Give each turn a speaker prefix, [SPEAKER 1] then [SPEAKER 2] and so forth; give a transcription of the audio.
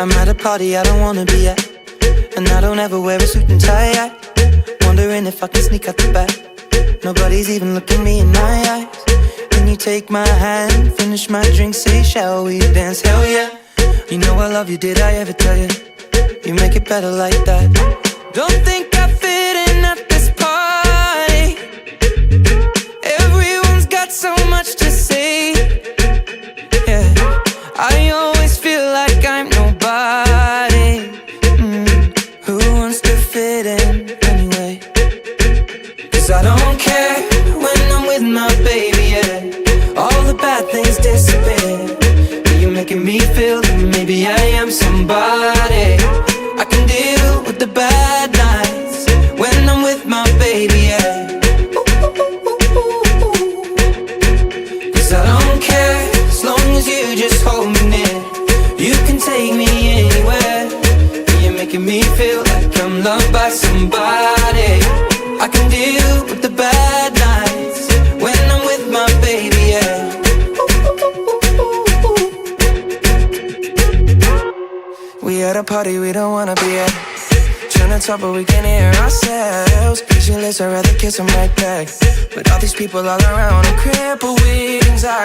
[SPEAKER 1] I'm at a party I don't wanna be at, and I don't ever wear a suit and tie yet. Wondering if I can sneak out the back. Nobody's even looking me in my eyes. Can you take my hand, finish my drink, say shall we dance? Hell yeah. You know I love you, did I ever tell you? You make it better like that. Don't think I fit in at this party. Everyone's got so much to say. Yeah, I always feel like I'm nobody. Who wants to fit in anyway? 'Cause I don't care when I'm with my baby, yeah. All the bad things disappear. You're making me feel that maybe I am somebody. I can deal with the bad nights when I'm with my baby, yeah. 'Cause I don't care as long as you just hold me near. You can take me anywhere. You're making me feel like I'm loved by somebody. I can deal with the bad nights when I'm with my baby, yeah. We at a party we don't wanna be at. Trying to talk but we can't hear ourselves. Pictureless, I'd rather kiss them right back. But all these people all around, I'm crippled with anxiety.